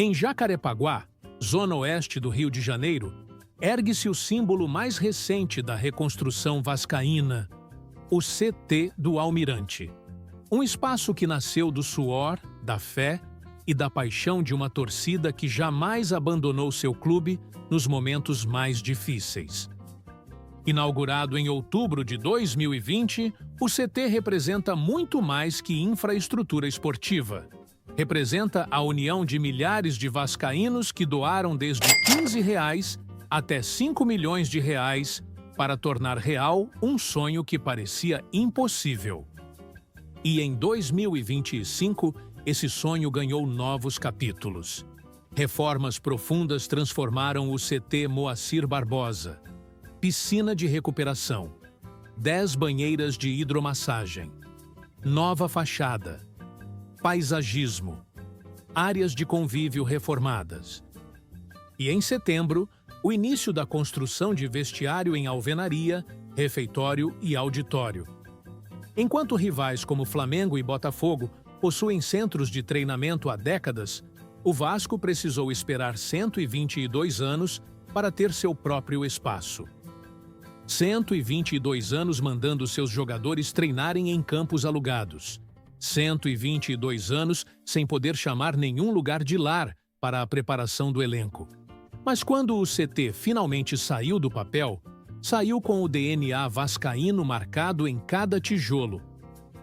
Em Jacarepaguá, zona oeste do Rio de Janeiro, ergue-se o símbolo mais recente da reconstrução vascaína, o CT do Almirante. Um espaço que nasceu do suor, da fé e da paixão de uma torcida que jamais abandonou seu clube nos momentos mais difíceis. Inaugurado em outubro de 2020, o CT representa muito mais que infraestrutura esportiva. Representa a união de milhares de vascaínos que doaram desde R$ 15 até R$ 5 milhões para tornar real um sonho que parecia impossível. E em 2025, esse sonho ganhou novos capítulos. Reformas profundas transformaram o CT Moacir Barbosa. Piscina de recuperação, 10 banheiras de hidromassagem, nova fachada, paisagismo, áreas de convívio reformadas. E em setembro, o início da construção de vestiário em alvenaria, refeitório e auditório. Enquanto rivais como Flamengo e Botafogo possuem centros de treinamento há décadas, o Vasco precisou esperar 122 anos para ter seu próprio espaço. 122 anos mandando seus jogadores treinarem em campos alugados. 122 anos sem poder chamar nenhum lugar de lar para a preparação do elenco. Mas quando o CT finalmente saiu do papel, saiu com o DNA vascaíno marcado em cada tijolo,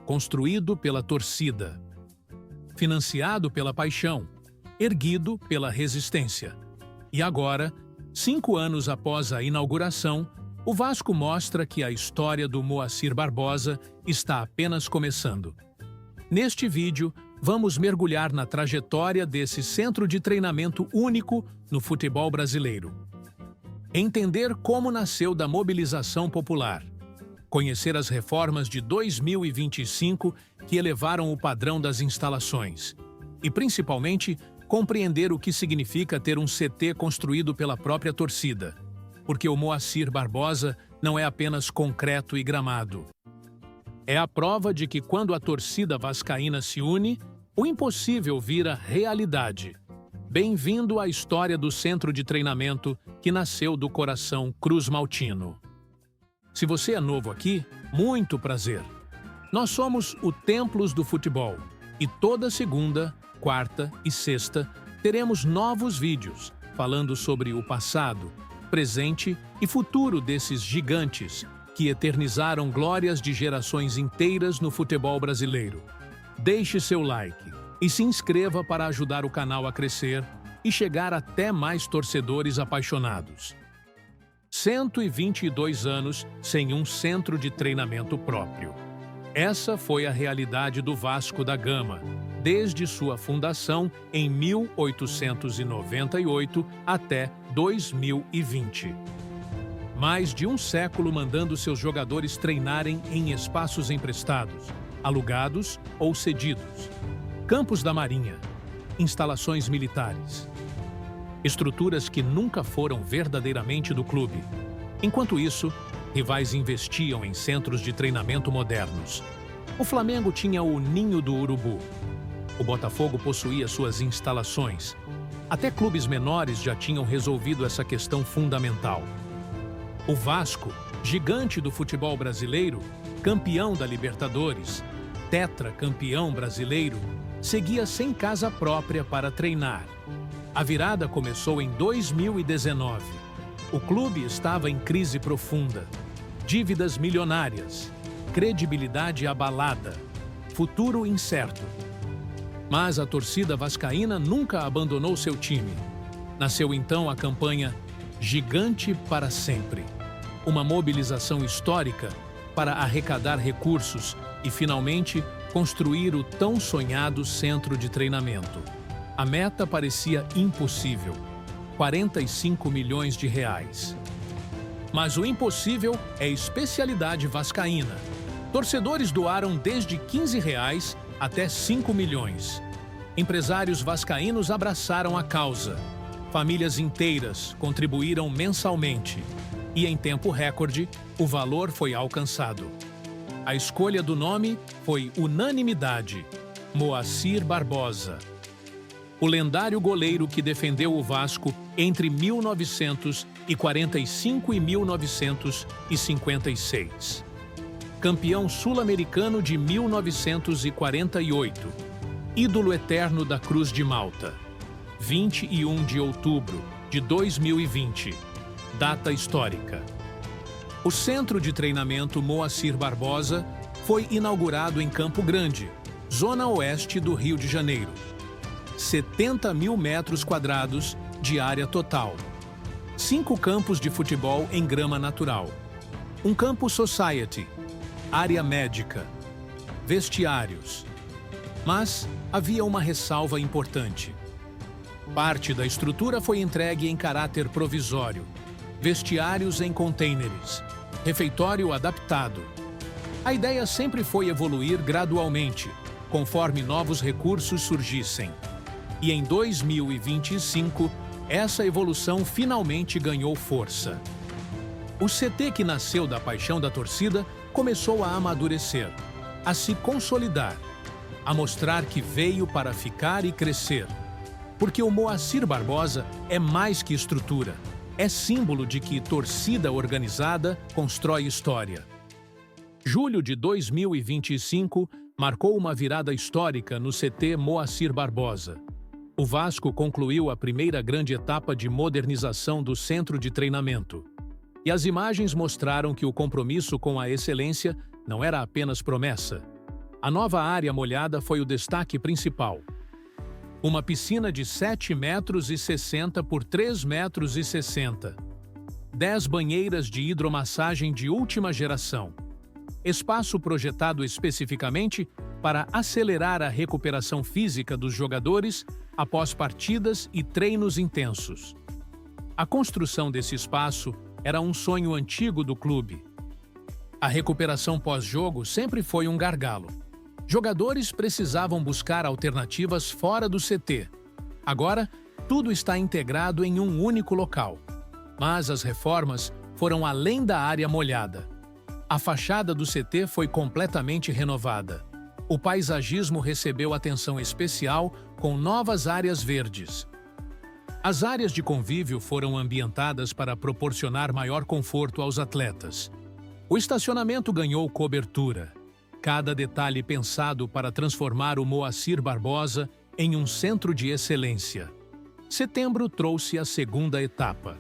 construído pela torcida, financiado pela paixão, erguido pela resistência. E agora, 5 anos após a inauguração, o Vasco mostra que a história do Moacir Barbosa está apenas começando. Neste vídeo, vamos mergulhar na trajetória desse centro de treinamento único no futebol brasileiro. Entender como nasceu da mobilização popular. Conhecer as reformas de 2025 que elevaram o padrão das instalações. E, principalmente, compreender o que significa ter um CT construído pela própria torcida. Porque o Moacir Barbosa não é apenas concreto e gramado. É a prova de que quando a torcida vascaína se une, o impossível vira realidade. Bem-vindo à história do centro de treinamento que nasceu do coração Cruz Maltino. Se você é novo aqui, muito prazer. Nós somos o Templos do Futebol e toda segunda, quarta e sexta teremos novos vídeos falando sobre o passado, presente e futuro desses gigantes que eternizaram glórias de gerações inteiras no futebol brasileiro. Deixe seu like e se inscreva para ajudar o canal a crescer e chegar até mais torcedores apaixonados. 122 anos sem um centro de treinamento próprio. Essa foi a realidade do Vasco da Gama, desde sua fundação em 1898 até 2020. Mais de um século mandando seus jogadores treinarem em espaços emprestados, alugados ou cedidos. Campos da Marinha, instalações militares. Estruturas que nunca foram verdadeiramente do clube. Enquanto isso, rivais investiam em centros de treinamento modernos. O Flamengo tinha o Ninho do Urubu. O Botafogo possuía suas instalações. Até clubes menores já tinham resolvido essa questão fundamental. O Vasco, gigante do futebol brasileiro, campeão da Libertadores, tetracampeão brasileiro, seguia sem casa própria para treinar. A virada começou em 2019. O clube estava em crise profunda, dívidas milionárias, credibilidade abalada, futuro incerto. Mas a torcida vascaína nunca abandonou seu time. Nasceu então a campanha Gigante para Sempre. Uma mobilização histórica para arrecadar recursos e, finalmente, construir o tão sonhado centro de treinamento. A meta parecia impossível, R$ 45 milhões. Mas o impossível é especialidade vascaína. Torcedores doaram desde R$ 15 até R$ 5 milhões. Empresários vascaínos abraçaram a causa. Famílias inteiras contribuíram mensalmente. E em tempo recorde, o valor foi alcançado. A escolha do nome foi unanimidade: Moacir Barbosa. o lendário goleiro que defendeu o Vasco entre 1945 e 1956. Campeão sul-americano de 1948. Ídolo eterno da Cruz de Malta. 21 de outubro de 2020. Data histórica. O Centro de Treinamento Moacir Barbosa foi inaugurado em Campo Grande, zona oeste do Rio de Janeiro. 70 mil metros quadrados de área total. 5 campos de futebol em grama natural. Um campo society, área médica, vestiários. Mas havia uma ressalva importante. Parte da estrutura foi entregue em caráter provisório. Vestiários em contêineres. Refeitório adaptado. A ideia sempre foi evoluir gradualmente, conforme novos recursos surgissem. E em 2025, essa evolução finalmente ganhou força. O CT, que nasceu da paixão da torcida, começou a amadurecer, a se consolidar, a mostrar que veio para ficar e crescer. Porque o Moacir Barbosa é mais que estrutura, é símbolo de que torcida organizada constrói história. Julho de 2025 marcou uma virada histórica no CT Moacir Barbosa. O Vasco concluiu a primeira grande etapa de modernização do centro de treinamento. E as imagens mostraram que o compromisso com a excelência não era apenas promessa. A nova área molhada foi o destaque principal. Uma piscina de 7,60 metros por 3,60 metros. 10 banheiras de hidromassagem de última geração. Espaço projetado especificamente para acelerar a recuperação física dos jogadores após partidas e treinos intensos. A construção desse espaço era um sonho antigo do clube. A recuperação pós-jogo sempre foi um gargalo. Jogadores precisavam buscar alternativas fora do CT. Agora, tudo está integrado em um único local. Mas as reformas foram além da área molhada. A fachada do CT foi completamente renovada. O paisagismo recebeu atenção especial com novas áreas verdes. As áreas de convívio foram ambientadas para proporcionar maior conforto aos atletas. O estacionamento ganhou cobertura. Cada detalhe pensado para transformar o Moacir Barbosa em um centro de excelência. Setembro trouxe a segunda etapa.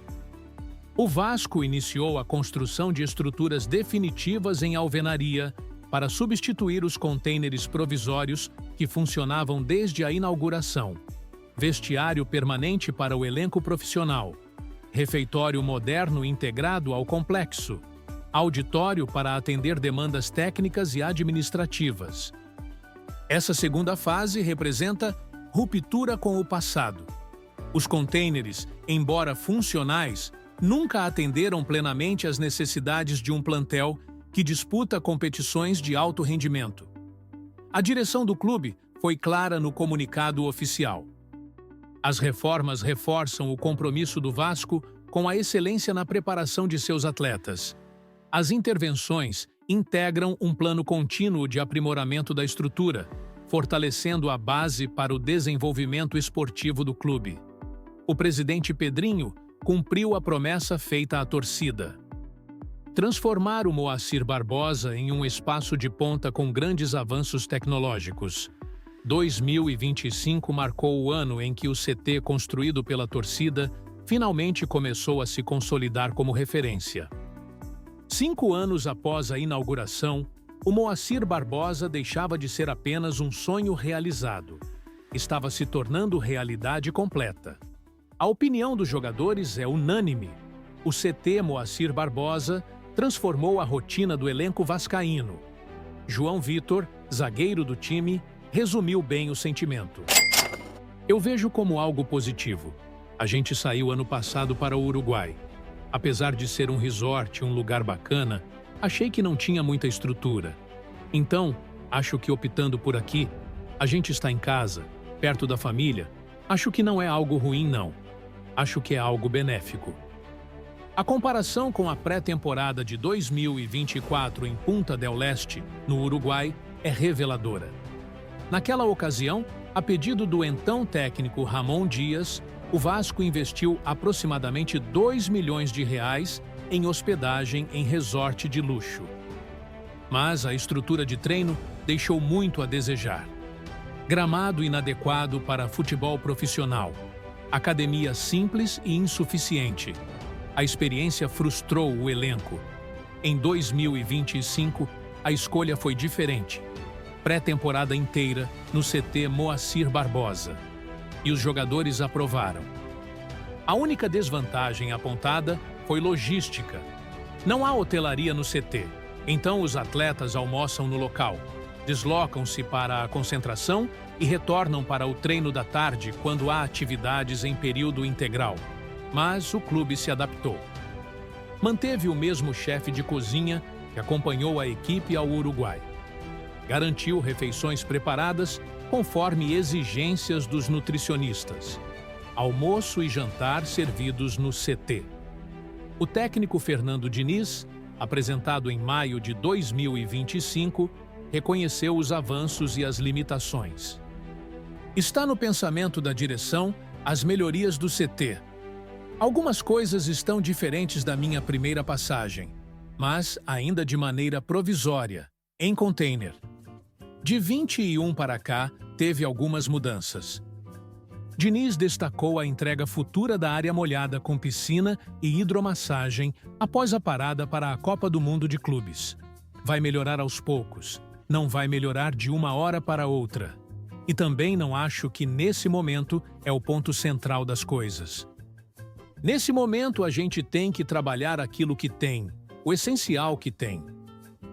O Vasco iniciou a construção de estruturas definitivas em alvenaria para substituir os contêineres provisórios que funcionavam desde a inauguração. Vestiário permanente para o elenco profissional. Refeitório moderno integrado ao complexo. Auditório para atender demandas técnicas e administrativas. Essa segunda fase representa ruptura com o passado. Os contêineres, embora funcionais, nunca atenderam plenamente às necessidades de um plantel que disputa competições de alto rendimento. A direção do clube foi clara no comunicado oficial. As reformas reforçam o compromisso do Vasco com a excelência na preparação de seus atletas. As intervenções integram um plano contínuo de aprimoramento da estrutura, fortalecendo a base para o desenvolvimento esportivo do clube. O presidente Pedrinho cumpriu a promessa feita à torcida. Transformar o Moacir Barbosa em um espaço de ponta com grandes avanços tecnológicos. 2025 marcou o ano em que o CT construído pela torcida finalmente começou a se consolidar como referência. 5 anos após a inauguração, o Moacir Barbosa deixava de ser apenas um sonho realizado. Estava se tornando realidade completa. A opinião dos jogadores é unânime. O CT Moacir Barbosa transformou a rotina do elenco vascaíno. João Vitor, zagueiro do time, resumiu bem o sentimento. Eu vejo como algo positivo. A gente saiu ano passado para o Uruguai. Apesar de ser um resort, um lugar bacana, achei que não tinha muita estrutura. Então, acho que optando por aqui, a gente está em casa, perto da família, acho que não é algo ruim não. Acho que é algo benéfico. A comparação com a pré-temporada de 2024 em Punta del Este, no Uruguai, é reveladora. Naquela ocasião, A pedido do então técnico Ramon Dias, o Vasco investiu aproximadamente R$ 2 milhões em hospedagem em resort de luxo. Mas a estrutura de treino deixou muito a desejar. Gramado inadequado para futebol profissional, academia simples e insuficiente. A experiência frustrou o elenco. Em 2025, a escolha foi diferente. Pré-temporada inteira no CT Moacir Barbosa. E os jogadores aprovaram. A única desvantagem apontada foi logística. Não há hotelaria no CT, então os atletas almoçam no local, deslocam-se para a concentração e retornam para o treino da tarde quando há atividades em período integral. Mas o clube se adaptou. Manteve o mesmo chefe de cozinha que acompanhou a equipe ao Uruguai. Garantiu refeições preparadas conforme exigências dos nutricionistas. Almoço e jantar servidos no CT. O técnico Fernando Diniz, apresentado em maio de 2025, reconheceu os avanços e as limitações. Está no pensamento da direção as melhorias do CT. Algumas coisas estão diferentes da minha primeira passagem, mas ainda de maneira provisória, em container. De 21 para cá, teve algumas mudanças. Diniz destacou a entrega futura da área molhada com piscina e hidromassagem após a parada para a Copa do Mundo de Clubes. Vai melhorar aos poucos, não vai melhorar de uma hora para outra. E também não acho que nesse momento é o ponto central das coisas. Nesse momento a gente tem que trabalhar aquilo que tem, o essencial que tem.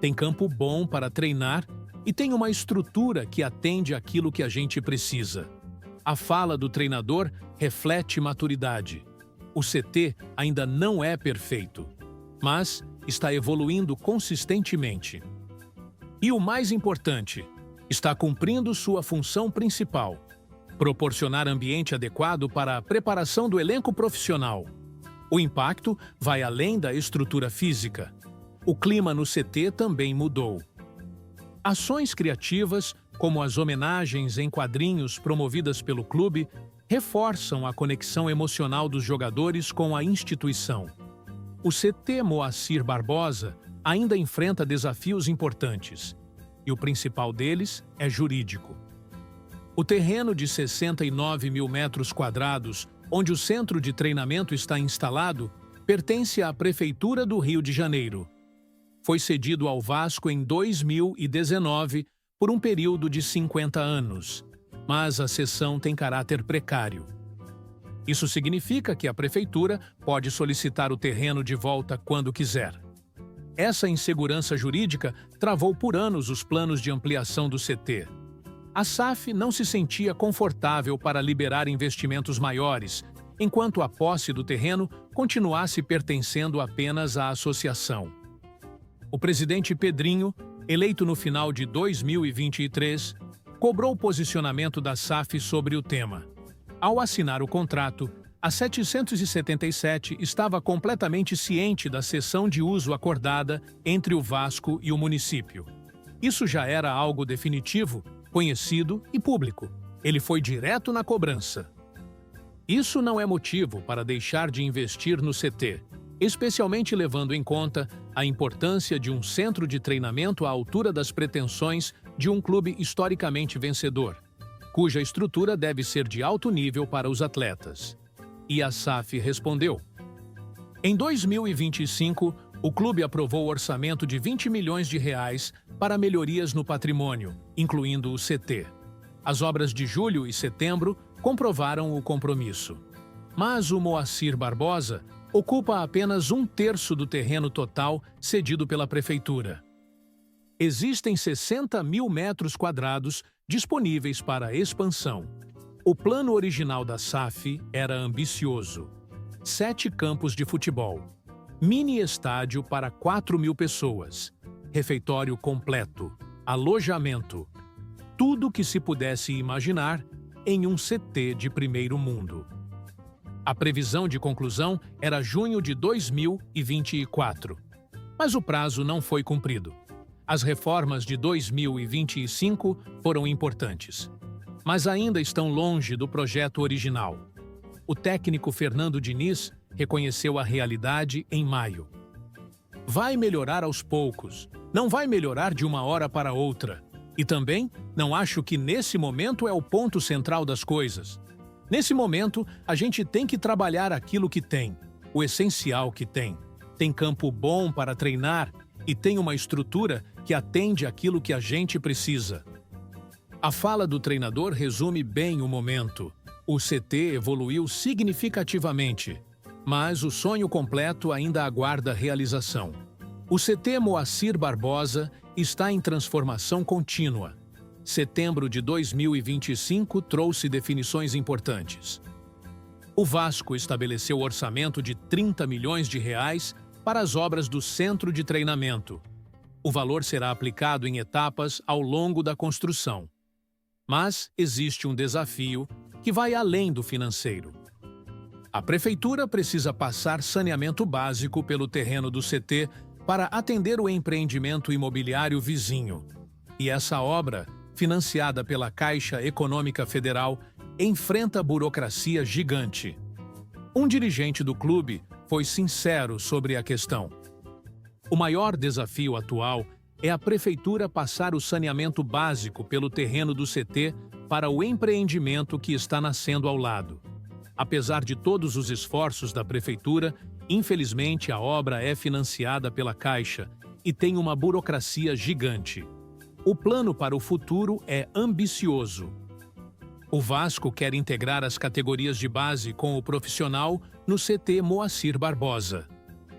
Tem campo bom para treinar e tem uma estrutura que atende aquilo que a gente precisa. A fala do treinador reflete maturidade. O CT ainda não é perfeito, mas está evoluindo consistentemente. E o mais importante, está cumprindo sua função principal: proporcionar ambiente adequado para a preparação do elenco profissional. O impacto vai além da estrutura física. O clima no CT também mudou. Ações criativas, como as homenagens em quadrinhos promovidas pelo clube, reforçam a conexão emocional dos jogadores com a instituição. O CT Moacir Barbosa ainda enfrenta desafios importantes, e o principal deles é jurídico. O terreno de 69 mil metros quadrados, onde o centro de treinamento está instalado, pertence à Prefeitura do Rio de Janeiro. Foi cedido ao Vasco em 2019 por um período de 50 anos, mas a cessão tem caráter precário. Isso significa que a Prefeitura pode solicitar o terreno de volta quando quiser. Essa insegurança jurídica travou por anos os planos de ampliação do CT. A SAF não se sentia confortável para liberar investimentos maiores, enquanto a posse do terreno continuasse pertencendo apenas à associação. O presidente Pedrinho, eleito no final de 2023, cobrou o posicionamento da SAF sobre o tema. Ao assinar o contrato, a 777 estava completamente ciente da cessão de uso acordada entre o Vasco e o município. Isso já era algo definitivo, conhecido e público. Ele foi direto na cobrança. Isso não é motivo para deixar de investir no CT, especialmente levando em conta a importância de um centro de treinamento à altura das pretensões de um clube historicamente vencedor, cuja estrutura deve ser de alto nível para os atletas. E a SAF respondeu. Em 2025, o clube aprovou o orçamento de R$ 20 milhões para melhorias no patrimônio, incluindo o CT. As obras de julho e setembro comprovaram o compromisso. Mas o Moacir Barbosa ocupa apenas 1/3 do terreno total cedido pela Prefeitura. Existem 60 mil metros quadrados disponíveis para expansão. O plano original da SAF era ambicioso. 7 campos de futebol, mini estádio para 4 mil pessoas, refeitório completo, alojamento, tudo que se pudesse imaginar em um CT de primeiro mundo. A previsão de conclusão era junho de 2024, mas o prazo não foi cumprido. As reformas de 2025 foram importantes. mas ainda estão longe do projeto original. O técnico Fernando Diniz reconheceu a realidade em maio. Vai melhorar aos poucos, não vai melhorar de uma hora para outra. E também não acho que nesse momento é o ponto central das coisas. Nesse momento, a gente tem que trabalhar aquilo que tem, o essencial que tem. Tem campo bom para treinar e tem uma estrutura que atende aquilo que a gente precisa. A fala do treinador resume bem o momento. O CT evoluiu significativamente, mas o sonho completo ainda aguarda realização. O CT Moacir Barbosa está em transformação contínua. Setembro de 2025 trouxe definições importantes. O Vasco estabeleceu orçamento de 30 milhões de reais para as obras do centro de treinamento. O valor será aplicado em etapas ao longo da construção. Mas existe um desafio que vai além do financeiro. A prefeitura precisa passar saneamento básico pelo terreno do CT para atender o empreendimento imobiliário vizinho. E essa obra, financiada pela Caixa Econômica Federal, enfrenta burocracia gigante. Um dirigente do clube foi sincero sobre a questão. O maior desafio atual é a prefeitura passar o saneamento básico pelo terreno do CT para o empreendimento que está nascendo ao lado. Apesar de todos os esforços da prefeitura, infelizmente a obra é financiada pela Caixa e tem uma burocracia gigante. O plano para o futuro é ambicioso. O Vasco quer integrar as categorias de base com o profissional no CT Moacir Barbosa.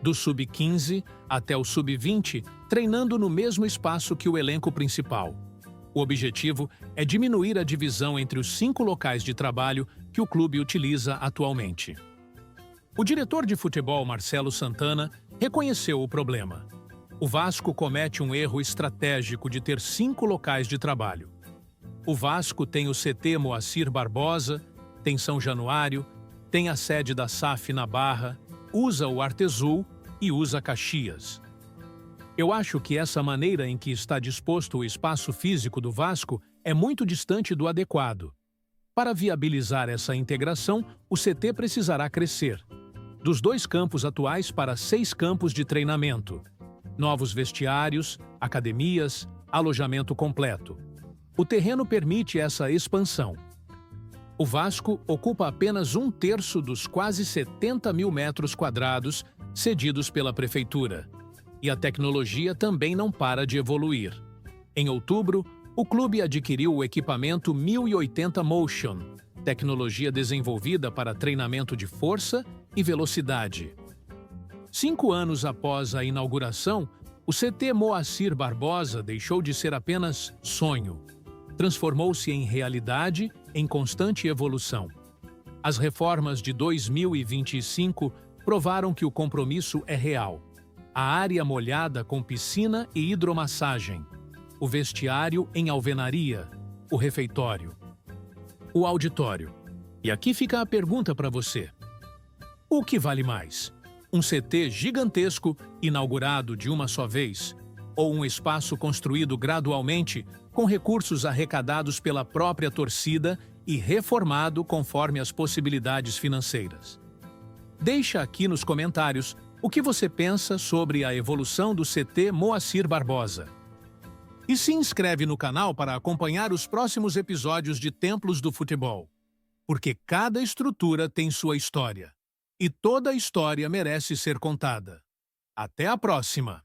Do sub-15 até o sub-20, treinando no mesmo espaço que o elenco principal. O objetivo é diminuir a divisão entre os 5 locais de trabalho que o clube utiliza atualmente. O diretor de futebol, Marcelo Santana, reconheceu o problema. O Vasco comete um erro estratégico de ter 5 locais de trabalho. O Vasco tem o CT Moacir Barbosa, tem São Januário, tem a sede da SAF na Barra, usa o Artesul e usa Caxias. Eu acho que essa maneira em que está disposto o espaço físico do Vasco é muito distante do adequado. Para viabilizar essa integração, o CT precisará crescer. Dos 2 campos atuais para 6 campos de treinamento. Novos vestiários, academias, alojamento completo. O terreno permite essa expansão. O Vasco ocupa apenas 1/3 dos quase 70 mil metros quadrados cedidos pela prefeitura. E a tecnologia também não para de evoluir. Em outubro, o clube adquiriu o equipamento 1080 Motion, tecnologia desenvolvida para treinamento de força e velocidade. 5 anos após a inauguração, o CT Moacir Barbosa deixou de ser apenas sonho. Transformou-se em realidade em constante evolução. As reformas de 2025 provaram que o compromisso é real. A área molhada com piscina e hidromassagem, o vestiário em alvenaria, o refeitório, o auditório. E aqui fica a pergunta para você. O que vale mais? Um CT gigantesco, inaugurado de uma só vez, ou um espaço construído gradualmente, com recursos arrecadados pela própria torcida e reformado conforme as possibilidades financeiras? Deixa aqui nos comentários o que você pensa sobre a evolução do CT Moacir Barbosa. E se inscreve no canal para acompanhar os próximos episódios de Templos do Futebol. Porque cada estrutura tem sua história. E toda história merece ser contada. Até a próxima!